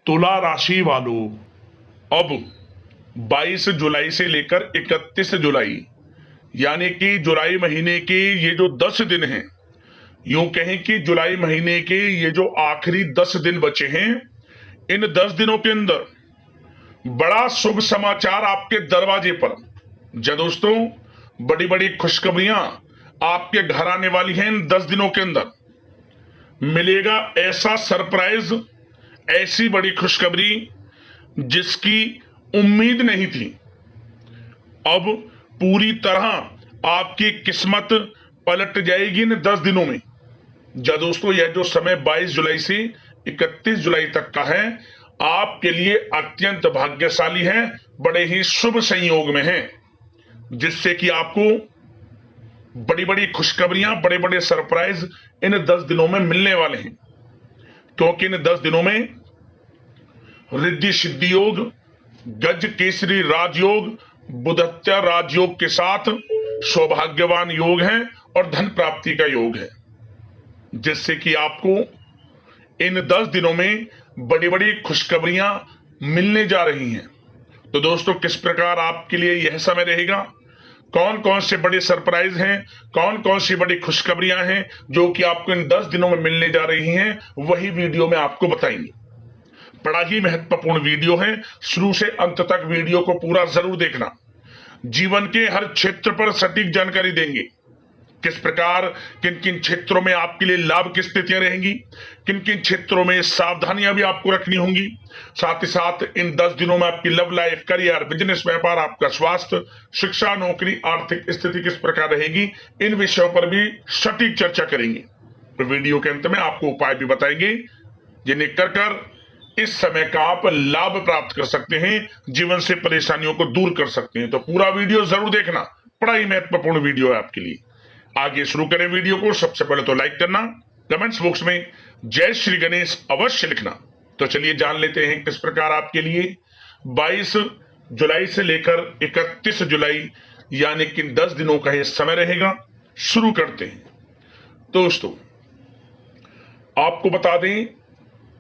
तुला राशि वालों, अब 22 जुलाई से लेकर 31 जुलाई यानी कि जुलाई महीने के ये जो 10 दिन हैं, यूं कहें कि जुलाई महीने के ये जो आखिरी 10 दिन बचे हैं, इन 10 दिनों के अंदर बड़ा शुभ समाचार आपके दरवाजे पर। जी दोस्तों, बड़ी बड़ी खुशखबरियां आपके घर आने वाली हैं। इन 10 दिनों के अंदर मिलेगा ऐसा सरप्राइज, ऐसी बड़ी खुशखबरी जिसकी उम्मीद नहीं थी। अब पूरी तरह आपकी किस्मत पलट जाएगी इन 10 दिनों में। जी दोस्तों, यह जो समय 22 जुलाई से 31 जुलाई तक का है, आपके लिए अत्यंत भाग्यशाली है, बड़े ही शुभ संयोग में है, जिससे कि आपको बड़ी बड़ी खुशखबरियां, बड़े बड़े सरप्राइज इन 10 दिनों में मिलने वाले हैं। क्योंकि इन 10 दिनों में रिद्धि सिद्धि योग, गज केसरी राजयोग, बुधत्या राजयोग के साथ सौभाग्यवान योग है और धन प्राप्ति का योग है, जिससे कि आपको इन 10 दिनों में बड़ी बड़ी खुशखबरियां मिलने जा रही हैं। तो दोस्तों, किस प्रकार आपके लिए यह समय रहेगा, कौन कौन से बड़े सरप्राइज हैं, कौन कौन सी बड़ी खुशखबरियां हैं जो कि आपको इन 10 दिनों में मिलने जा रही हैं, वही वीडियो में आपको बताएंगे। बड़ा ही महत्वपूर्ण वीडियो है, शुरू से अंत तक वीडियो को पूरा जरूर देखना। जीवन के हर क्षेत्र पर सटीक जानकारी देंगे। किस प्रकार किन किन क्षेत्रों में आपके लिए लाभ की स्थितियां रहेंगी, किन किन क्षेत्रों में सावधानियां भी आपको रखनी होंगी। साथ ही साथ इन 10 दिनों में आपकी लव लाइफ, करियर, बिजनेस, व्यापार, आपका स्वास्थ्य, शिक्षा, नौकरी, आर्थिक स्थिति किस प्रकार रहेगी, इन विषयों पर भी सटीक चर्चा करेंगे। तो वीडियो के अंत में आपको उपाय भी बताएंगे जिन्हें कर इस समय का आप लाभ प्राप्त कर सकते हैं, जीवन से परेशानियों को दूर कर सकते हैं। तो पूरा वीडियो जरूर देखना, बड़ा ही महत्वपूर्ण वीडियो है आपके लिए। आगे शुरू करें वीडियो को। सबसे पहले तो लाइक करना, कमेंट्स बॉक्स में जय श्री गणेश अवश्य लिखना। तो चलिए जान लेते हैं किस प्रकार आपके लिए 22 जुलाई से लेकर 31 जुलाई यानी कि 10 दिनों का यह समय रहेगा। शुरू करते हैं। दोस्तों, आपको बता दें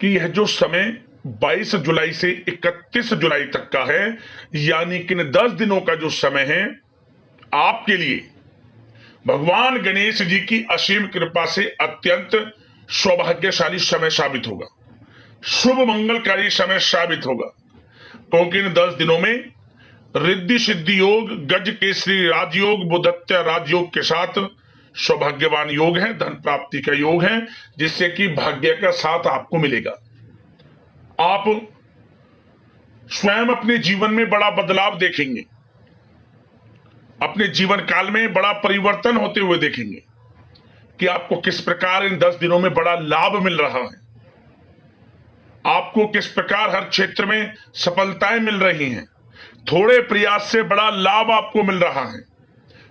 कि यह जो समय 22 जुलाई से 31 जुलाई तक का है, यानी कि 10 दिनों का जो समय है, आपके लिए भगवान गणेश जी की असीम कृपा से अत्यंत सौभाग्यशाली समय साबित होगा, शुभ मंगलकारी समय साबित होगा। क्योंकि इन 10 दिनों में रिद्धि सिद्धि योग, गज केसरी राजयोग, बुधत्या राजयोग के साथ सौभाग्यवान योग है, धन प्राप्ति का योग है, जिससे कि भाग्य का साथ आपको मिलेगा। आप स्वयं अपने जीवन में बड़ा बदलाव देखेंगे, अपने जीवन काल में बड़ा परिवर्तन होते हुए देखेंगे कि आपको किस प्रकार इन 10 दिनों में बड़ा लाभ मिल रहा है, आपको किस प्रकार हर क्षेत्र में सफलताएं मिल रही हैं, थोड़े प्रयास से बड़ा लाभ आपको मिल रहा है।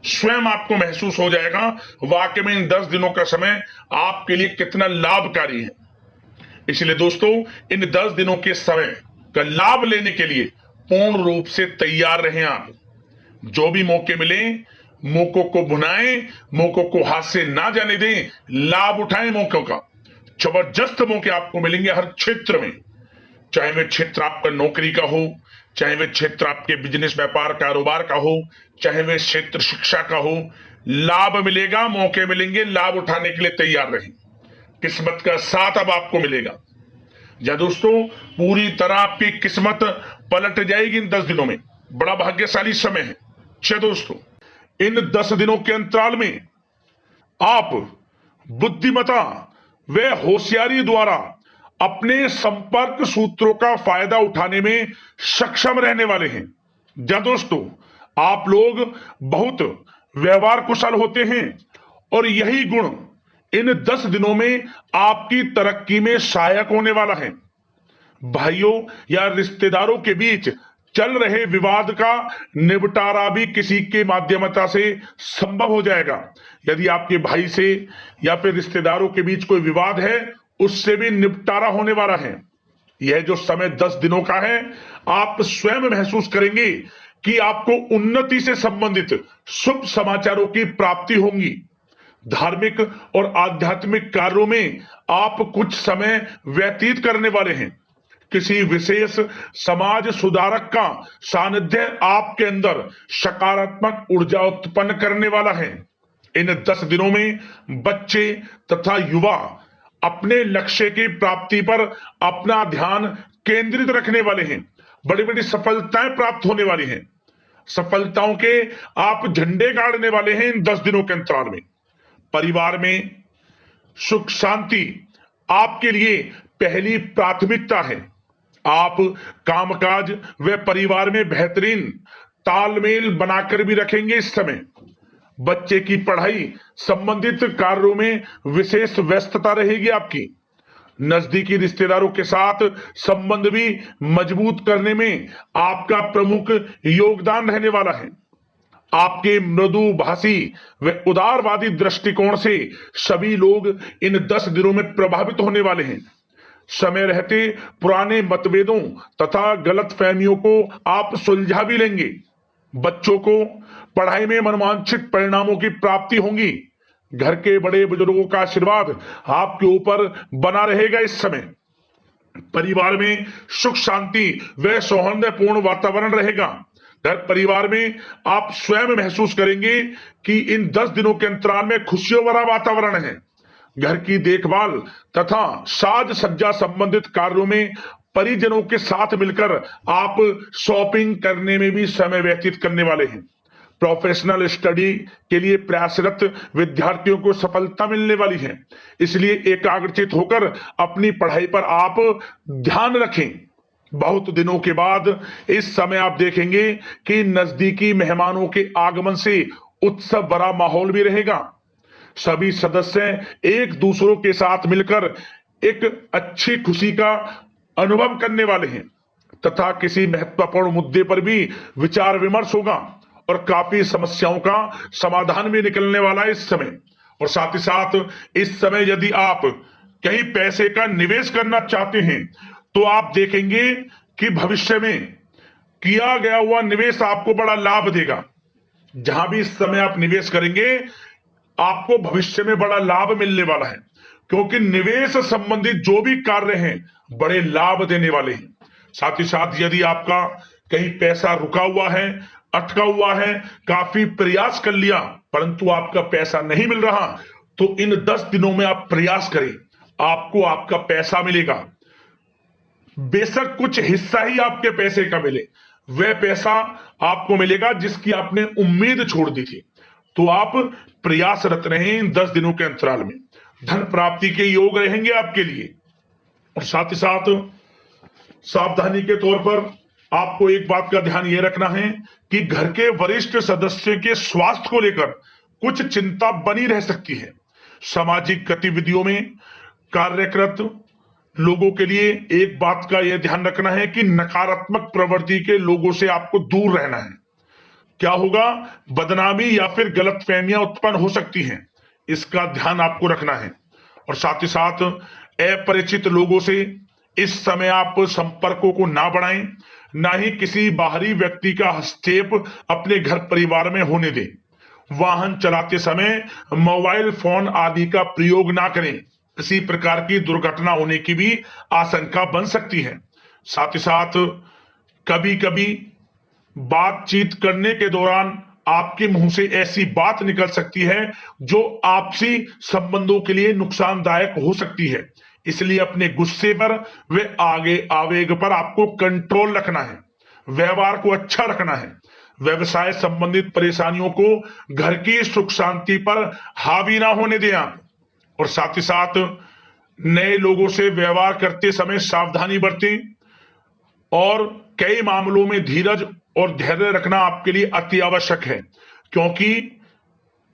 स्वयं आपको महसूस हो जाएगा वाकई में इन 10 दिनों का समय आपके लिए कितना लाभकारी है। इसलिए दोस्तों, इन 10 दिनों के समय का लाभ लेने के लिए पूर्ण रूप से तैयार रहें। आप जो भी मौके मिले, मौकों को भुनाएं, मौकों को हाथ से ना जाने दें, लाभ उठाएं मौकों का। जबरदस्त मौके आपको मिलेंगे हर क्षेत्र में, चाहे वह क्षेत्र आपका नौकरी का हो, चाहे वह क्षेत्र आपके बिजनेस, व्यापार, कारोबार का हो, चाहे वह क्षेत्र शिक्षा का हो। लाभ मिलेगा, मौके मिलेंगे, लाभ उठाने के लिए तैयार रहें। किस्मत का साथ अब आपको मिलेगा। या दोस्तों, पूरी तरह आपकी किस्मत पलट जाएगी इन 10 दिनों में। बड़ा भाग्यशाली समय है। अच्छा दोस्तों, इन 10 दिनों के अंतराल में आप बुद्धिमता व होशियारी द्वारा अपने संपर्क सूत्रों का फायदा उठाने में सक्षम रहने वाले हैं। या दोस्तों, आप लोग बहुत व्यवहार कुशल होते हैं और यही गुण इन 10 दिनों में आपकी तरक्की में सहायक होने वाला है। भाइयों या रिश्तेदारों के बीच चल रहे विवाद का निपटारा भी किसी के माध्यमता से संभव हो जाएगा। यदि आपके भाई से या फिर रिश्तेदारों के बीच कोई विवाद है, उससे भी निपटारा होने वाला है। यह जो समय 10 दिनों का है, आप स्वयं महसूस करेंगे कि आपको उन्नति से संबंधित शुभ समाचारों की प्राप्ति होगी। धार्मिक और आध्यात्मिक कार्यों में आप कुछ समय व्यतीत करने वाले हैं। किसी विशेष समाज सुधारक का सानिध्य आपके अंदर सकारात्मक ऊर्जा उत्पन्न करने वाला है। इन 10 दिनों में बच्चे तथा युवा अपने लक्ष्य की प्राप्ति पर अपना ध्यान केंद्रित रखने वाले हैं। बड़ी बड़ी सफलताएं प्राप्त होने वाली हैं। सफलताओं के आप झंडे गाड़ने वाले हैं इन 10 दिनों के अंतराल में। परिवार में सुख शांति आपके लिए पहली प्राथमिकता है। आप कामकाज व परिवार में बेहतरीन तालमेल बनाकर भी रखेंगे इस समय। बच्चे की पढ़ाई संबंधित कार्यों में विशेष व्यस्तता रहेगी आपकी। नजदीकी रिश्तेदारों के साथ संबंध भी मजबूत करने में आपका प्रमुख योगदान रहने वाला है। आपके मृदुभाषी व उदारवादी दृष्टिकोण से सभी लोग इन 10 दिनों में प्रभावित होने वाले हैं। समय रहते पुराने मतभेदों तथा गलतफहमियों को आप सुलझा भी लेंगे। बच्चों को पढ़ाई में मनवांछित परिणामों की प्राप्ति होगी। घर के बड़े बुजुर्गों का आशीर्वाद आपके ऊपर बना रहेगा इस समय। परिवार में सुख शांति व सौहार्दपूर्ण वातावरण रहेगा। घर परिवार में आप स्वयं महसूस करेंगे कि इन 10 दिनों के अंतराल में खुशियों भरा वातावरण है। घर की देखभाल तथा साज सज्जा संबंधित कार्यों में परिजनों के साथ मिलकर आप शॉपिंग करने में भी समय व्यतीत करने वाले हैं। प्रोफेशनल स्टडी के लिए प्रयासरत विद्यार्थियों को सफलता मिलने वाली है, इसलिए एकाग्रचित होकर अपनी पढ़ाई पर आप ध्यान रखें। बहुत दिनों के बाद इस समय आप देखेंगे कि नजदीकी मेहमानों के आगमन से उत्सव भरा माहौल भी रहेगा। सभी सदस्य एक दूसरों के साथ मिलकर एक अच्छी खुशी का अनुभव करने वाले हैं तथा किसी महत्वपूर्ण मुद्दे पर भी विचार विमर्श होगा और काफी समस्याओं का समाधान भी निकलने वाला है इस समय। और साथ ही साथ इस समय यदि आप कहीं पैसे का निवेश करना चाहते हैं तो आप देखेंगे कि भविष्य में किया गया हुआ निवेश आपको बड़ा लाभ देगा। जहां भी इस समय आप निवेश करेंगे आपको भविष्य में बड़ा लाभ मिलने वाला है, क्योंकि निवेश संबंधित जो भी कार्य हैं बड़े लाभ देने वाले हैं। साथ ही साथ यदि आपका कहीं पैसा रुका हुआ है, अटका हुआ है, काफी प्रयास कर लिया परंतु आपका पैसा नहीं मिल रहा, तो इन 10 दिनों में आप प्रयास करें, आपको आपका पैसा मिलेगा। बेशक कुछ हिस्सा ही आपके पैसे का मिले, वह पैसा आपको मिलेगा जिसकी आपने उम्मीद छोड़ दी थी। तो आप प्रयासरत रहें इन 10 दिनों के अंतराल में। धन प्राप्ति के योग रहेंगे आपके लिए। और साथ ही साथ सावधानी के तौर पर आपको एक बात का ध्यान यह रखना है कि घर के वरिष्ठ सदस्य के स्वास्थ्य को लेकर कुछ चिंता बनी रह सकती है। सामाजिक गतिविधियों में कार्यरत लोगों के लिए एक बात का यह ध्यान रखना है कि नकारात्मक प्रवृत्ति के लोगों से आपको दूर रहना है। क्या होगा, बदनामी या फिर गलतफहमियां उत्पन्न हो सकती हैं, इसका ध्यान आपको रखना है। और साथ ही साथ अपरिचित लोगों से इस समय आप संपर्कों को ना बढ़ाएं, ना ही किसी बाहरी व्यक्ति का हस्तक्षेप अपने घर परिवार में होने दें। वाहन चलाते समय मोबाइल फोन आदि का प्रयोग ना करें, किसी प्रकार की दुर्घटना होने की भी आशंका बन सकती है। साथ ही साथ कभी कभी बातचीत करने के दौरान आपके मुंह से ऐसी बात निकल सकती है जो आपसी संबंधों के लिए नुकसानदायक हो सकती है, इसलिए अपने गुस्से पर व आगे आवेग पर आपको कंट्रोल रखना है। व्यवहार को अच्छा रखना है। व्यवसाय संबंधित परेशानियों को घर की सुख शांति पर हावी ना होने दें आप। और साथ ही साथ नए लोगों से व्यवहार करते समय सावधानी बरतें और कई मामलों में धीरज और धैर्य रखना आपके लिए अति आवश्यक है, क्योंकि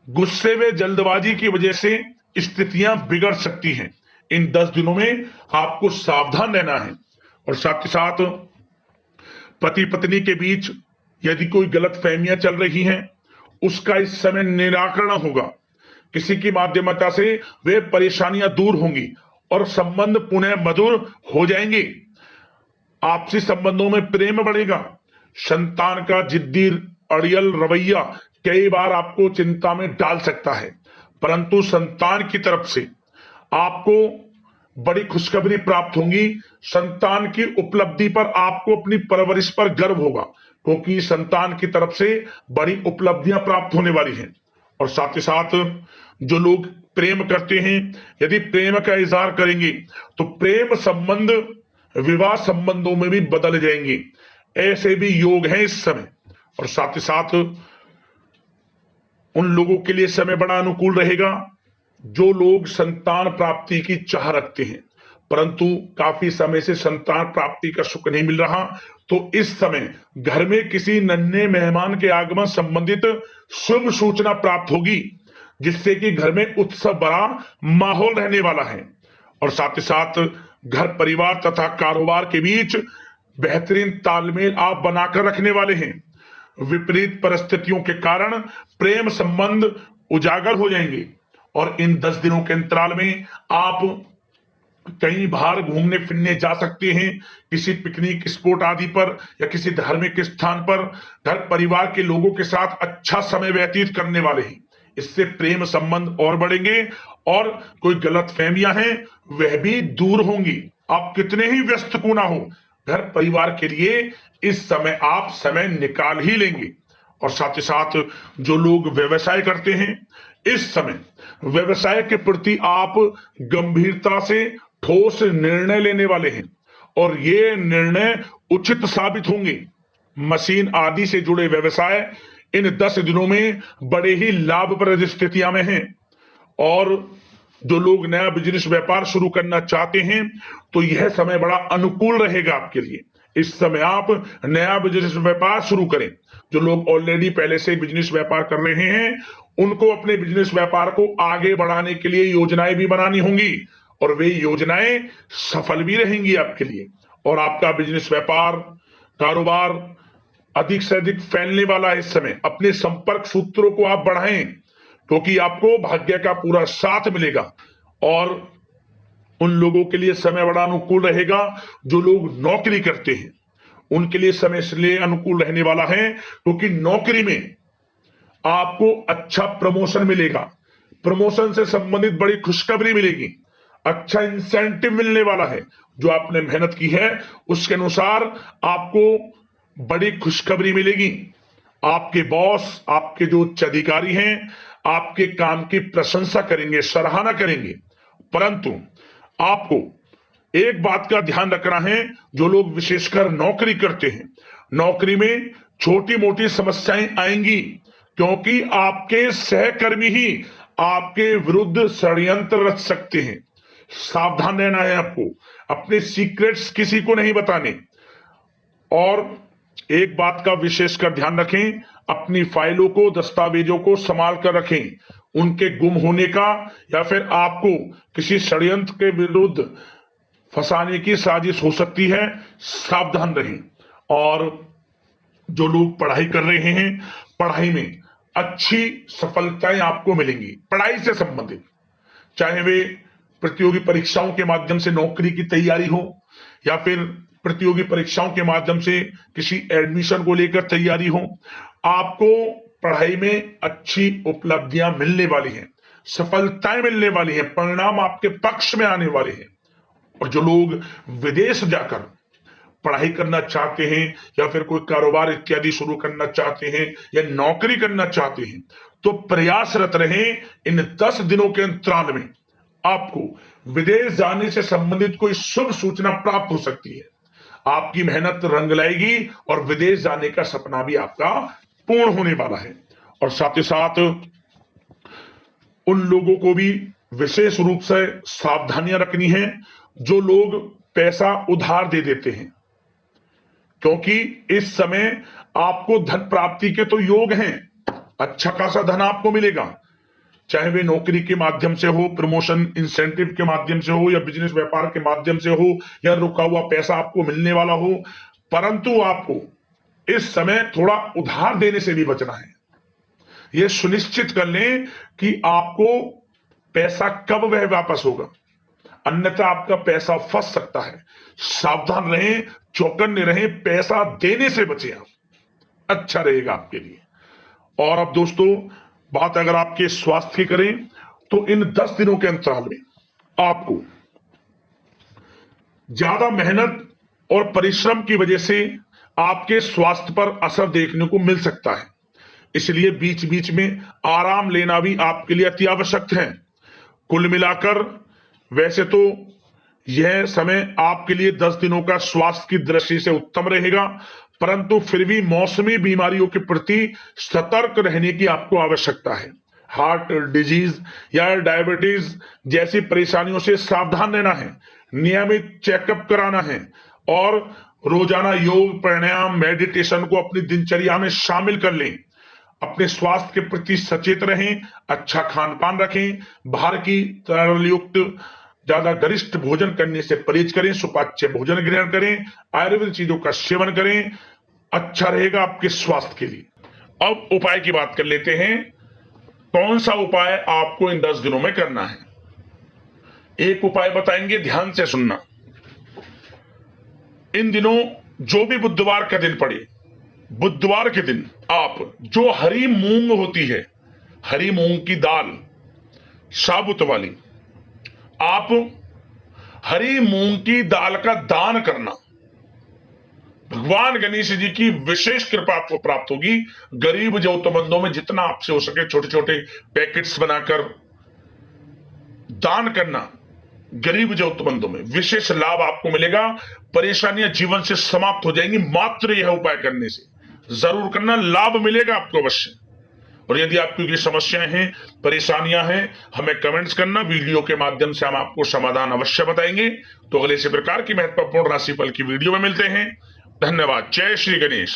गुस्से में जल्दबाजी की वजह से स्थितियां बिगड़ सकती हैं। इन 10 दिनों में आपको सावधान रहना है। और साथ ही साथ पति पत्नी के बीच यदि कोई गलतफहमियां चल रही हैं उसका इस समय निराकरण होगा। किसी की माध्यमता से वे परेशानियां दूर होंगी और संबंध पुनः मधुर हो जाएंगे। आपसी संबंधों में प्रेम बढ़ेगा। संतान का जिद्दी अड़ियल रवैया कई बार आपको चिंता में डाल सकता है, परंतु संतान की तरफ से आपको बड़ी खुशखबरी प्राप्त होंगी। संतान की उपलब्धि पर आपको अपनी परवरिश पर गर्व होगा, क्योंकि संतान की तरफ से बड़ी उपलब्धियां प्राप्त होने वाली हैं। और साथ ही साथ जो लोग प्रेम करते हैं, यदि प्रेम का इजहार करेंगे तो प्रेम संबंध विवाह संबंधों में भी बदल जाएंगे। ऐसे भी योग हैं इस समय। और साथ ही साथ उन लोगों के लिए समय बड़ा अनुकूल रहेगा जो लोग संतान प्राप्ति की चाह रखते हैं, परंतु काफी समय से संतान प्राप्ति का सुख नहीं मिल रहा, तो इस समय घर में किसी नन्हे मेहमान के आगमन संबंधित शुभ सूचना प्राप्त होगी, जिससे कि घर में उत्सव भरा माहौल रहने वाला है। और साथ ही साथ घर परिवार तथा कारोबार के बीच बेहतरीन तालमेल आप बनाकर रखने वाले हैं। विपरीत परिस्थितियों के कारण प्रेम संबंध उजागर हो जाएंगे और इन 10 दिनों के अंतराल में आप कहीं बाहर घूमने फिरने जा सकते हैं, किसी पिकनिक स्पॉट आदि पर या किसी धार्मिक स्थान पर घर परिवार के लोगों के साथ अच्छा समय व्यतीत करने वाले हैं। इससे प्रेम संबंध और बढ़ेंगे और कोई गलत फहमियां हैं वह भी दूर होंगी। आप कितने ही व्यस्त क्यों ना हो, घर परिवार के लिए इस समय आप समय निकाल ही लेंगे। और साथ ही साथ जो लोग व्यवसाय करते हैं, इस समय व्यवसाय के प्रति आप गंभीरता से ठोस निर्णय लेने वाले हैं और ये निर्णय उचित साबित होंगे। मशीन आदि से जुड़े व्यवसाय इन 10 दिनों में बड़े ही लाभप्रद स्थितियां में हैं। और जो लोग नया बिजनेस व्यापार शुरू करना चाहते हैं तो यह समय बड़ा अनुकूल रहेगा आपके लिए। इस समय आप नया बिजनेस व्यापार शुरू करें। जो लोग ऑलरेडी पहले से बिजनेस व्यापार कर रहे हैं उनको अपने बिजनेस व्यापार को आगे बढ़ाने के लिए योजनाएं भी बनानी होंगी और वे योजनाएं सफल भी रहेंगी आपके लिए। और आपका बिजनेस व्यापार कारोबार अधिक से अधिक फैलने वाला है। इस समय अपने संपर्क सूत्रों को आप बढ़ाएं, क्योंकि आपको भाग्य का पूरा साथ मिलेगा। और उन लोगों के लिए समय बड़ा अनुकूल रहेगा जो लोग नौकरी करते हैं, उनके लिए समय इसलिए अनुकूल रहने वाला है क्योंकि नौकरी में आपको अच्छा प्रमोशन मिलेगा, प्रमोशन से संबंधित बड़ी खुशखबरी मिलेगी, अच्छा इंसेंटिव मिलने वाला है। जो आपने मेहनत की है उसके अनुसार आपको बड़ी खुशखबरी मिलेगी। आपके बॉस, आपके जो उच्च अधिकारी हैं, आपके काम की प्रशंसा करेंगे, सराहना करेंगे। परंतु आपको एक बात का ध्यान रखना है, जो लोग विशेषकर नौकरी करते हैं, नौकरी में छोटी मोटी समस्याएं आएंगी, क्योंकि आपके सहकर्मी ही आपके विरुद्ध षड्यंत्र रच सकते हैं। सावधान रहना है आपको, अपने सीक्रेट्स किसी को नहीं बताने। और एक बात का विशेषकर ध्यान रखें, अपनी फाइलों को, दस्तावेजों को संभाल कर रखें। उनके गुम होने का या फिर आपको किसी षड्यंत्र के विरुद्ध फंसाने की साजिश हो सकती है, सावधान रहें। और जो लोग पढ़ाई कर रहे हैं, पढ़ाई में अच्छी सफलताएं आपको मिलेंगी। पढ़ाई से संबंधित, चाहे वे प्रतियोगी परीक्षाओं के माध्यम से नौकरी की तैयारी हो या फिर प्रतियोगी परीक्षाओं के माध्यम से किसी एडमिशन को लेकर तैयारी हो, आपको पढ़ाई में अच्छी उपलब्धियां मिलने वाली हैं, सफलताएं मिलने वाली हैं, परिणाम आपके पक्ष में आने वाले हैं। और जो लोग विदेश जाकर पढ़ाई करना चाहते हैं या फिर कोई कारोबार इत्यादि शुरू करना चाहते हैं या नौकरी करना चाहते हैं, तो प्रयासरत रहें। इन 10 दिनों के अंतराल में आपको विदेश जाने से संबंधित कोई शुभ सूचना प्राप्त हो सकती है। आपकी मेहनत रंग लाएगी और विदेश जाने का सपना भी आपका पूर्ण होने वाला है। और साथ ही साथ उन लोगों को भी विशेष रूप से सावधानियां रखनी है जो लोग पैसा उधार दे देते हैं, क्योंकि इस समय आपको धन प्राप्ति के तो योग हैं, अच्छा खासा धन आपको मिलेगा, चाहे वे नौकरी के माध्यम से हो, प्रमोशन इंसेंटिव के माध्यम से हो या बिजनेस व्यापार के माध्यम से हो या रुका हुआ पैसा आपको मिलने वाला हो। परंतु आपको इस समय थोड़ा उधार देने से भी बचना है। यह सुनिश्चित कर लें कि आपको पैसा कब वह वापस होगा, अन्यथा आपका पैसा फंस सकता है। सावधान रहें, चौकन्ने रहें, पैसा देने से बचे आप, अच्छा रहेगा आपके लिए। और अब दोस्तों, बात अगर आपके स्वास्थ्य की करें तो इन 10 दिनों के अंतराल में आपको ज्यादा मेहनत और परिश्रम की वजह से आपके स्वास्थ्य पर असर देखने को मिल सकता है, इसलिए बीच बीच में आराम लेना भी आपके लिए अति आवश्यक है। कुल मिलाकर वैसे तो यह समय आपके लिए 10 दिनों का स्वास्थ्य की दृष्टि से उत्तम रहेगा, परंतु फिर भी मौसमी बीमारियों के प्रति सतर्क रहने की आपको आवश्यकता है। हार्ट डिजीज या डायबिटीज जैसी परेशानियों से सावधान रहना है, नियमित चेकअप कराना है और रोजाना योग प्राणायाम मेडिटेशन को अपनी दिनचर्या में शामिल कर लें। अपने स्वास्थ्य के प्रति सचेत रहें, अच्छा खान पान रखें, बाहर की तरल युक्त ज्यादा गरिष्ठ भोजन करने से परहेज करें, सुपाच्य भोजन ग्रहण करें, आयुर्वेदिक चीजों का सेवन करें, अच्छा रहेगा आपके स्वास्थ्य के लिए। अब उपाय की बात कर लेते हैं, कौन सा उपाय आपको इन 10 दिनों में करना है। एक उपाय बताएंगे, ध्यान से सुनना। इन दिनों जो भी बुधवार का दिन पड़े, बुधवार के दिन आप जो हरी मूंग होती है, हरी मूंग की दाल साबुत वाली, आप हरी मूंग की दाल का दान करना। भगवान गणेश जी की विशेष कृपा आपको प्राप्त होगी। गरीब जरूरतमंदों में जितना आपसे हो सके छोटे छोटे पैकेट्स बनाकर दान करना, गरीब जरूरतमंदों में विशेष लाभ आपको मिलेगा। परेशानियां जीवन से समाप्त हो जाएंगी मात्र यह उपाय करने से। जरूर करना, लाभ मिलेगा आपको अवश्य। और यदि आपकी कोई समस्याएं हैं, परेशानियां हैं, हमें कमेंट्स करना, वीडियो के माध्यम से हम आपको समाधान अवश्य बताएंगे। तो अगले इसी प्रकार की महत्वपूर्ण राशिफल की वीडियो में मिलते हैं। धन्यवाद। जय श्री गणेश।